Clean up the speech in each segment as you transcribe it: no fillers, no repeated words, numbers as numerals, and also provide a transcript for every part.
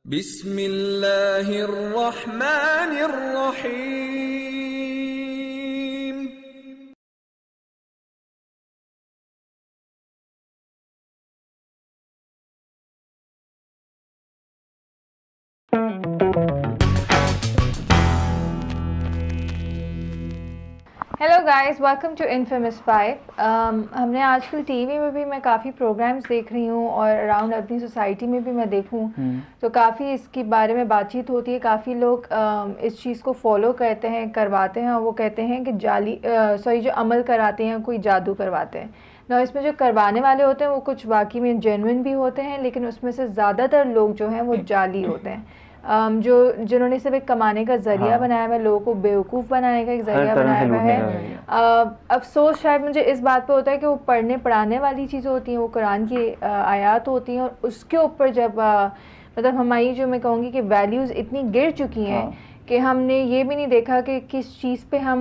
بسم اللہ الرحمن الرحیم. Hello guys, welcome to infamous 5. ہم نے آج کل ٹی وی میں بھی میں کافی پروگرامز دیکھ رہی ہوں اور اراؤنڈ اپنی سوسائٹی میں بھی میں دیکھوں تو کافی اس کے بارے میں بات چیت ہوتی ہے. کافی لوگ اس چیز کو فالو کرتے ہیں، کرواتے ہیں، اور وہ کہتے ہیں کہ جو عمل کراتے ہیں کوئی جادو کرواتے ہیں. اس میں جو کروانے والے ہوتے ہیں وہ کچھ واقعی میں جینوئن بھی ہوتے ہیں، لیکن اس میں سے زیادہ تر لوگ جو ہیں وہ جعلی ہوتے ہیں، جنہوں نے صرف ایک کمانے کا ذریعہ بنایا ہوا ہے، لوگوں کو بیوقوف بنانے کا ایک ذریعہ بنایا ہوا ہے. افسوس شاید مجھے اس بات پہ ہوتا ہے کہ وہ پڑھنے پڑھانے والی چیزیں ہوتی ہیں، وہ قرآن کی آیات ہوتی ہیں، اور اس کے اوپر جب مطلب ہماری جو میں کہوں گی کہ ویلیوز اتنی گر چکی ہیں کہ ہم نے یہ بھی نہیں دیکھا کہ کس چیز پہ ہم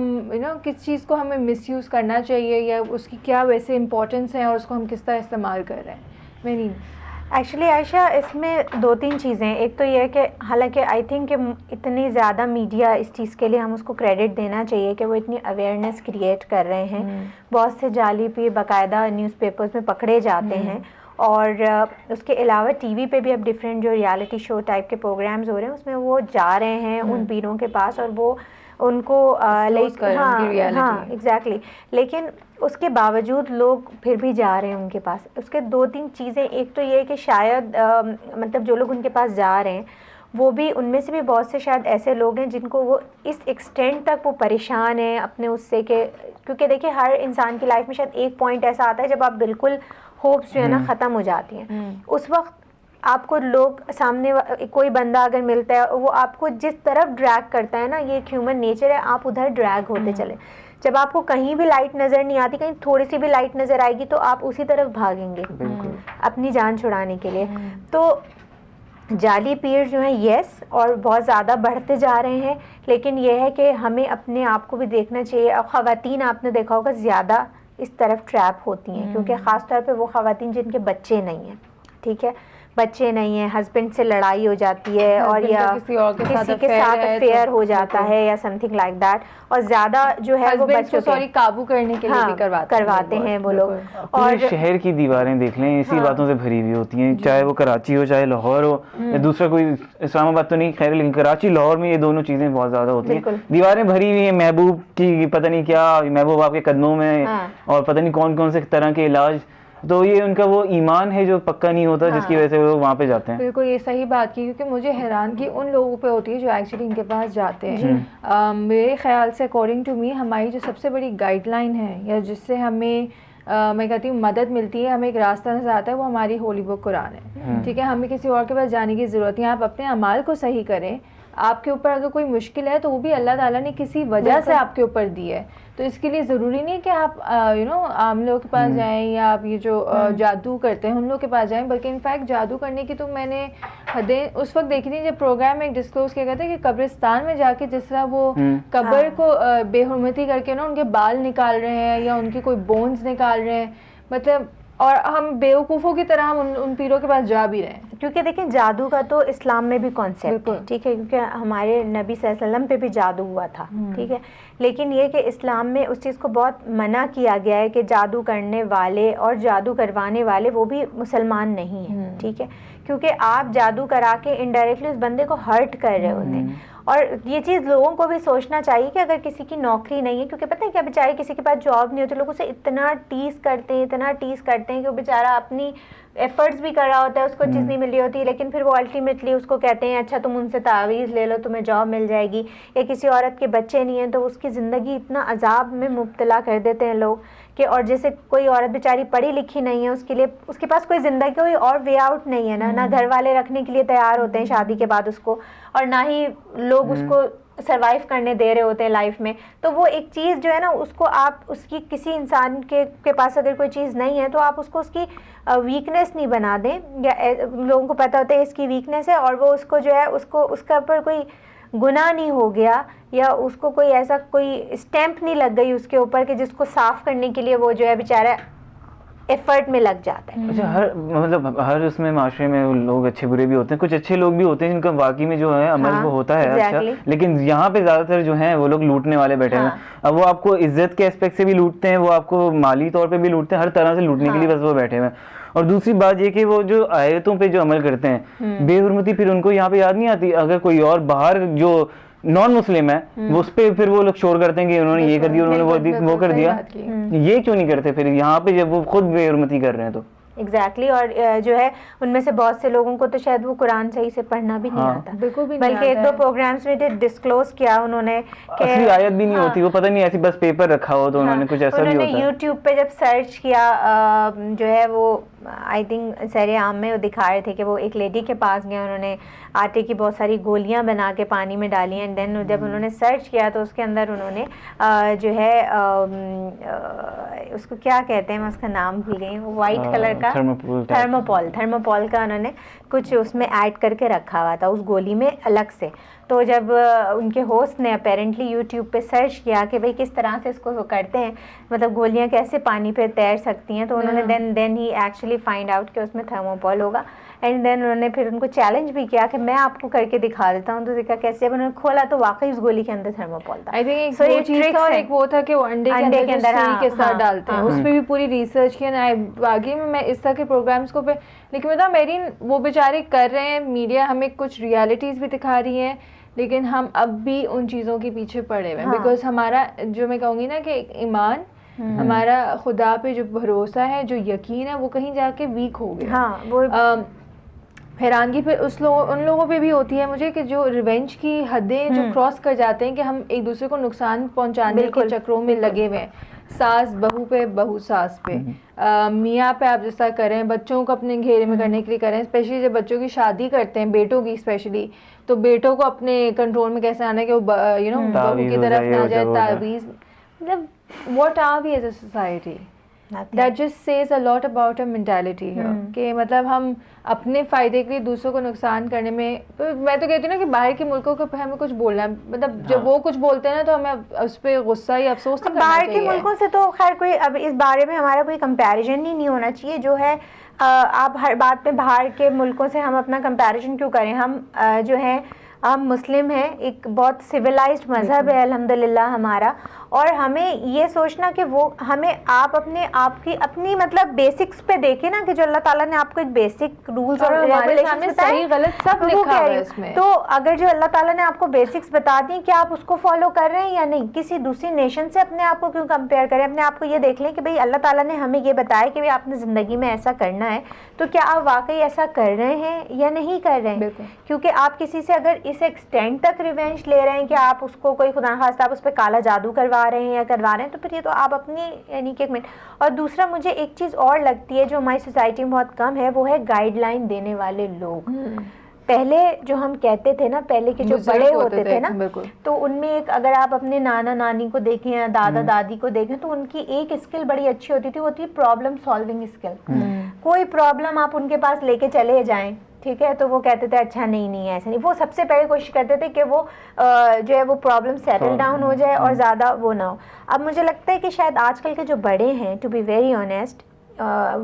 کس چیز کو ہمیں مس یوز کرنا چاہیے یا اس کی کیا ویسے امپورٹنس ہے اور اس کو ہم کس طرح استعمال کر رہے ہیں. میں نہیں ایکچولی عائشہ اس میں دو تین چیزیں. ایک تو یہ ہے کہ حالانکہ آئی تھنک کہ اتنی زیادہ میڈیا اس چیز کے لیے ہم اس کو کریڈٹ دینا چاہیے کہ وہ اتنی اویئرنیس کریٹ کر رہے ہیں. بہت سے جعلی پہ باقاعدہ نیوز پیپرز میں پکڑے جاتے ہیں، اور اس کے علاوہ ٹی وی پہ بھی اب ڈفرینٹ جو ریالٹی شو ٹائپ کے پروگرامز ہو رہے ہیں اس میں وہ جا رہے ہیں ان پیروں کے پاس اور وہ ان کو ایگزیکٹلی. لیکن اس کے باوجود لوگ پھر بھی جا رہے ہیں ان کے پاس. اس کے دو تین چیزیں. ایک تو یہ کہ شاید مطلب جو لوگ ان کے پاس جا رہے ہیں وہ بھی ان میں سے بھی بہت سے شاید ایسے لوگ ہیں جن کو وہ اس ایکسٹینٹ تک وہ پریشان ہیں اپنے اس سے کہ کیونکہ دیکھیں ہر انسان کی لائف میں شاید ایک پوائنٹ ایسا آتا ہے جب آپ بالکل ہوپس جو ہے نا ختم ہو جاتی ہیں. اس وقت آپ کو لوگ سامنے کوئی بندہ اگر ملتا ہے وہ آپ کو جس طرف ڈریگ کرتا ہے نا، یہ ایک ہیومن نیچر ہے، آپ ادھر ڈریگ ہوتے چلے. جب آپ کو کہیں بھی لائٹ نظر نہیں آتی، کہیں تھوڑی سی بھی لائٹ نظر آئے گی تو آپ اسی طرف بھاگیں گے اپنی جان چھڑانے کے لیے. تو جعلی پیر جو ہیں یس اور بہت زیادہ بڑھتے جا رہے ہیں، لیکن یہ ہے کہ ہمیں اپنے آپ کو بھی دیکھنا چاہیے. اور خواتین آپ نے دیکھا ہوگا زیادہ اس طرف ٹریپ ہوتی ہیں، کیونکہ خاص طور پہ وہ خواتین جن کے بچے نہیں ہیں، ٹھیک ہے، بچے نہیں ہیں، ہسبینڈ سے لڑائی ہو جاتی ہے اور یا کسی کے ساتھ افیئر ہو جاتا ہے یا سم تھنگ لائک دیٹ، اور زیادہ جو ہے وہ بچوں کو قابو کرنے کے لیے بھی کرواتے ہیں وہ لوگ. اور شہر کی دیواریں دیکھ لیں اسی باتوں سے بھری ہوئی ہوتی ہیں، چاہے وہ کراچی ہو چاہے لاہور ہو یا دوسرا کوئی اسلام آباد تو نہیں خیر، لیکن کراچی لاہور میں یہ دونوں چیزیں بہت زیادہ ہوتی ہیں. دیواریں بھری ہوئی ہیں محبوب کی، پتہ نہیں کیا محبوب آپ کے قدموں میں، اور پتہ نہیں کون کون سے طرح کے علاج. تو یہ ان کا وہ ایمان ہے جو پکا نہیں ہوتا، جس کی وجہ سے وہ لوگ وہاں پہ جاتے ہیں. بالکل یہ صحیح بات کی، کیونکہ مجھے حیرانگی ان لوگوں پہ ہوتی ہے جو ایکچولی ان کے پاس جاتے ہیں. میرے خیال سے اکارڈنگ ٹو می ہماری جو سب سے بڑی گائیڈ لائن ہے یا جس سے ہمیں میں کہتی ہوں مدد ملتی ہے، ہمیں ایک راستہ نظر آتا ہے، وہ ہماری ہولی بک قرآن ہے. ٹھیک ہے، ہمیں کسی اور کے پاس جانے کی ضرورت نہیں. آپ اپنے اعمال کو صحیح کریں. آپ کے اوپر اگر کوئی مشکل ہے تو وہ بھی اللہ تعالیٰ نے کسی وجہ سے آپ کے اوپر دی ہے، تو اس کے لیے ضروری نہیں کہ آپ عام لوگوں کے پاس جائیں یا آپ یہ جو جادو کرتے ہیں ان لوگوں کے پاس جائیں. بلکہ انفیکٹ جادو کرنے کی تو میں نے حدیں اس وقت دیکھی تھی جب پروگرام میں ڈسکلوز کیا گیا تھا کہ قبرستان میں جا کے جس طرح وہ قبر کو بے حرمتی کر کے ان کے بال نکال رہے ہیں یا ان کی کوئی بونز نکال رہے ہیں، مطلب، اور ہم بیوقوفوں کی طرح ہم ان پیروں کے پاس جا بھی رہے ہیں. کیونکہ دیکھیں جادو کا تو اسلام میں بھی کانسیپٹ ہے، ٹھیک ہے، کیونکہ ہمارے نبی صلی اللہ علیہ وسلم پہ بھی جادو ہوا تھا، ٹھیک ہے. لیکن یہ کہ اسلام میں اس چیز کو بہت منع کیا گیا ہے کہ جادو کرنے والے اور جادو کروانے والے وہ بھی مسلمان نہیں ہیں، ٹھیک ہے، کیونکہ آپ جادو کرا کے انڈائریکٹلی اس بندے کو ہرٹ کر رہے ہوتے ہیں. اور یہ چیز لوگوں کو بھی سوچنا چاہیے کہ اگر کسی کی نوکری نہیں ہے، کیونکہ پتہ ہے کیا بیچارے کسی کے پاس جاب نہیں ہوتی، لوگ اسے اتنا ٹیز کرتے ہیں کہ وہ بیچارہ اپنی ایفرٹس بھی کر رہا ہوتا ہے، اس کو چیز نہیں مل رہی ہوتی، لیکن پھر وہ الٹیمیٹلی اس کو کہتے ہیں اچھا تم ان سے تعویذ لے لو تمہیں جاب مل جائے گی. یا کسی عورت کے بچے نہیں ہیں تو اس کی زندگی اتنا عذاب میں مبتلا کر دیتے ہیں لوگ کہ، اور جیسے کوئی عورت بیچاری پڑھی لکھی نہیں ہے، اس کے لیے اس کے پاس کوئی زندگی کوئی اور وے آؤٹ نہیں ہے نا، نہ گھر والے رکھنے کے لیے تیار ہوتے ہیں شادی کے بعد اس کو، اور نہ ہی لوگ اس کو سروائیو کرنے دے رہے ہوتے ہیں لائف میں. تو وہ ایک چیز جو ہے نا اس کو آپ اس کی کسی انسان کے پاس اگر کوئی چیز نہیں ہے تو آپ اس کو اس کی ویکنیس نہیں بنا دیں، یا لوگوں کو پتہ ہوتا ہے اس کی ویکنیس ہے اور وہ اس کو جو ہے اس کا اوپر کوئی گناہ نہیں ہو گیا یا اس کو کوئی ایسا کوئی اسٹیمپ نہیں لگ گئی اس کے اوپر کہ جس کو صاف کرنے کے لیے وہ جو ہے بیچارہ ایفرٹ میں لگ جاتا ہے. اچھا ہر مطلب ہر اس میں معاشرے میں لوگ اچھے برے بھی ہوتے ہیں, کچھ اچھے لوگ بھی ہوتے ہیں جن کا واقعی میں جو ہے عمل وہ ہوتا ہے اچھا, لیکن یہاں پہ زیادہ تر جو ہیں وہ لوگ لوٹنے والے بیٹھے ہیں. اب وہ آپ کو عزت کے اسپیکٹ سے بھی لوٹتے ہیں, وہ آپ کو مالی طور پہ بھی لوٹتے ہیں, ہر طرح سے لوٹنے کے لیے بس وہ بیٹھے ہوئے ہیں. اور دوسری بات یہ کہ وہ جو آیتوں پہ جو عمل کرتے ہیں بے حرمتی, پھر ان کو یہاں پہ یاد نہیں آتی. اگر کوئی اور باہر جو نان مسلم ہے وہ اس پہ پھر وہ لوگ شور کرتے ہیں کہ انہوں نے یہ کر دیا, انہوں نے وہ کر دیا. یہ کیوں نہیں کرتے پھر یہاں پہ جب وہ خود بے حرمتی کر رہے ہیں تو؟ ایگزیکٹلی. اور جو ہے ان میں سے بہت سے لوگوں کو تو شاید وہ قرآن صحیح سے پڑھنا بھی نہیں آتا, بالکل بھی, بلکہ ایک دو پروگرامز میں ڈسکلوز کیا انہوں نے کہ اصلی آیت بھی نہیں ہوتی, وہ پتہ نہیں ایسی بس پیپر رکھا ہو تو انہوں نے کچھ ایسا بھی ہوتا ہے. انہوں نے یوٹیوب پہ جب سرچ کیا جو ہے وہ آئی تھنک سیر عام میں وہ دکھا رہے تھے کہ وہ ایک لیڈی کے پاس گئے, انہوں نے آٹے کی بہت ساری گولیاں بنا کے پانی میں ڈالی, اینڈ دین جب انہوں نے سرچ کیا تو اس کے اندر انہوں نے جو ہے اس کو کیا کہتے ہیں, میں اس کا نام بھول گئی ہوں, وائٹ کلر کا تھرموپول کا انہوں نے کچھ اس میں ایڈ کر کے رکھا ہوا تھا اس گولی میں الگ سے. تو جب ان کے ہوسٹ نے اپیرنٹلی یوٹیوب پہ سرچ کیا کہ بھئی کس طرح سے اس کو کرتے ہیں, مطلب گولیاں کیسے پانی پہ تیر سکتی ہیں, تو انہوں نے دین ہی ایکچولی فائنڈ آؤٹ کہ اس میں تھرموپول ہوگا. اینڈ دین انہوں نے پھر ان کو چیلنج بھی کیا کہ میں آپ کو کر کے دکھا دیتا ہوں. تو دیکھا کیسے, جب انہوں نے کھولا تو واقعی اس گولی کے اندر تھرموپول تھا. ایک وہ تھا کہ وہ انڈے کے اندر سوئی کے ساتھ ڈالتے ہیں, اس پہ بھی پوری ریسرچ کی نا. واقعی میں اس طرح کے پروگرامس کو پہ, لیکن مطلب میری وہ بیچارے کر رہے ہیں, میڈیا ہمیں کچھ ریالٹیز بھی دکھا رہی ہے, لیکن ہم اب بھی ان چیزوں کے پیچھے پڑے ہوئے ہیں. بیکاز ہمارا جو میں کہوں گی نا کہ ایمان, ہمارا خدا پہ جو بھروسہ ہے, جو یقین ہے, وہ کہیں جا کے ویک ہو گیا. حیرانگی پھر ان لوگوں پہ بھی ہوتی ہے مجھے کہ جو ریونج کی حدیں جو کراس کر جاتے ہیں, کہ ہم ایک دوسرے کو نقصان پہنچانے کے چکروں میں لگے ہوئے ہیں. ساس بہو پہ, بہو ساس پہ, میاں پہ آپ جس طرح کریں, بچوں کو اپنے گھیرے میں کرنے کے لیے کریں, اسپیشلی جب بچوں کی شادی کرتے ہیں, بیٹوں کی اسپیشلی, تو بیٹوں کو اپنے کنٹرول میں کیسے آنا ہے کہ وہ بہو کی طرف نہ جائے, تعویذ. مطلب what are we as a society? That just says a lot about our mentality here. کہ مطلب ہم اپنے فائدے کے لیے دوسروں کو نقصان کرنے میں, میں تو کہتی ہوں نا کہ باہر کے ملکوں کو ہمیں کچھ بولنا ہے, مطلب جب وہ کچھ بولتے ہیں نا تو ہمیں اس پہ غصہ یا افسوس نہیں کرنا چاہیے. باہر کے ملکوں سے تو خیر کوئی اب اس بارے میں ہمارا کوئی کمپیریزن ہی نہیں ہونا چاہیے. جو ہے آپ ہر بات پہ باہر کے ملکوں سے ہم اپنا کمپیریزن کیوں کریں؟ ہم جو ہے ہم مسلم ہیں, ایک بہت سویلائزڈ مذہب ہے الحمدللہ ہمارا, اور ہمیں یہ سوچنا کہ وہ ہمیں آپ اپنے آپ کی اپنی مطلب بیسکس پہ دیکھیں نا, کہ جو اللہ تعالیٰ نے آپ کو ایک بیسک رولز اور ریگولیشنز بتائے, غلط سب لکھا ہوا ہے اس میں. تو اگر جو اللہ تعالیٰ نے آپ کو بیسکس بتا دی کہ آپ اس کو فالو کر رہے ہیں یا نہیں, کسی دوسری نیشن سے اپنے آپ کو کیوں کمپیئر کریں؟ اپنے آپ کو یہ دیکھ لیں کہ بھئی اللہ تعالیٰ نے ہمیں یہ بتایا کہ آپ نے زندگی میں ایسا کرنا ہے, تو کیا آپ واقعی ایسا کر رہے ہیں یا نہیں کر رہے ہیں؟ کیونکہ آپ کسی سے اگر اس ایکسٹینٹ تک ریونج لے رہے ہیں کہ آپ اس کو کوئی خدا نخواستہ آپ اس پہ کالا جادو کروا رہے ہیں یا کروا رہے ہیں, تو پھر یہ تو آپ اپنی یعنی کہ ایک منٹ. اور دوسرا مجھے ایک چیز اور لگتی ہے جو ہماری سوسائٹی میں بہت کم ہے, وہ ہے گائیڈ لائن دینے والے لوگ. پہلے جو ہم کہتے تھے نا, پہلے کے جو بڑے ہوتے تھے نا, تو ان میں ایک اگر آپ اپنے نانا نانی کو دیکھیں یا دادا دادی کو دیکھیں, تو ان کی ایک اسکل بڑی اچھی ہوتی تھی, وہ تھی پرابلم سالونگ اسکل. کوئی پرابلم آپ ان کے پاس لے کے چلے جائیں, ٹھیک ہے, تو وہ کہتے تھے اچھا نہیں ایسا نہیں. وہ سب سے پہلے کوشش کرتے تھے کہ وہ جو ہے وہ پرابلم سیٹل ڈاؤن ہو جائے اور زیادہ وہ نہ ہو. اب مجھے لگتا ہے کہ شاید آج کل کے جو بڑے ہیں, ٹو بی ویری آنیسٹ,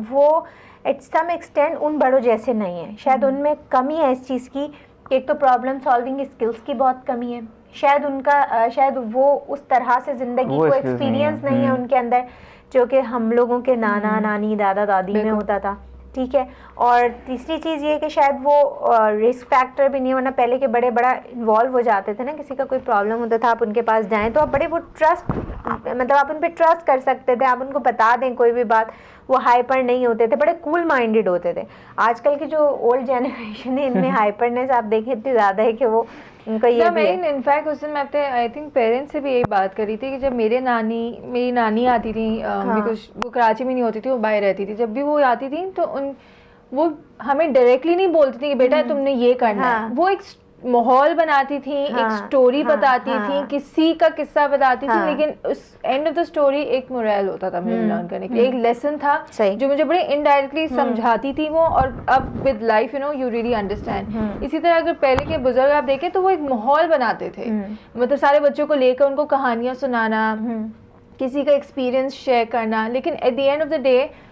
وہ ایٹ سم ایکسٹینٹ ان بڑوں جیسے نہیں ہیں. شاید ان میں کمی ہے اس چیز کی, ایک تو پرابلم سالونگ اسکلس کی بہت کمی ہے, شاید ان کا شاید وہ اس طرح سے زندگی کو ایکسپیرینس نہیں ہے ان کے اندر جو کہ ہم لوگوں کے نانا نانی دادا دادی میں ہوتا تھا, ٹھیک ہے. اور تیسری چیز یہ کہ شاید وہ رسک فیکٹر بھی نہیں, ورنہ پہلے کے بڑے بڑا انوالو ہو جاتے تھے نا, کسی کا کوئی پرابلم ہوتا تھا آپ ان کے پاس جائیں تو آپ بڑے وہ ٹرسٹ, مطلب آپ ان پہ ٹرسٹ کر سکتے تھے, آپ ان کو بتا دیں کوئی بھی بات, وہ ہائپر نہیں ہوتے تھے, بڑے کول مائنڈیڈ ہوتے تھے. آج کل کی جو اولڈ جنریشن ہے ان میں ہائپرنیس آپ دیکھیں اتنی زیادہ ہے کہ وہ ان کا یہ بھی ہے. انفیکٹ اس دن میں اپنے آئی تھنک پیرنٹس سے بھی یہی بات کری تھی کہ جب میری نانی آتی تھی, بیکاز وہ کراچی میں نہیں ہوتی تھی, وہ باہر رہتی تھی, جب بھی وہ آتی تھی تو وہ ہمیں ڈائریکٹلی نہیں بولتی تھی کہ بیٹا تم نے یہ کرنا ہے, وہ ایک ماحول بناتی تھی, ایک سٹوری بتاتی تھی, کسی کا قصہ بتاتی تھی, لیکن اس اینڈ آف دا سٹوری ایک مورل ہوتا تھا مجھے لرن کرنے کے لیے, ایک لیسن تھا جو مجھے بڑی انڈائریکٹلی سمجھاتی تھی وہ, اور اب with life you really understand. اسی طرح اگر پہلے کے بزرگ آپ دیکھیں تو وہ ایک ماحول بناتے تھے, مطلب سارے بچوں کو لے کر ان کو کہانیاں سنانا, کسی کا ایکسپیرینس شیئر کرنا, لیکن at the end of the day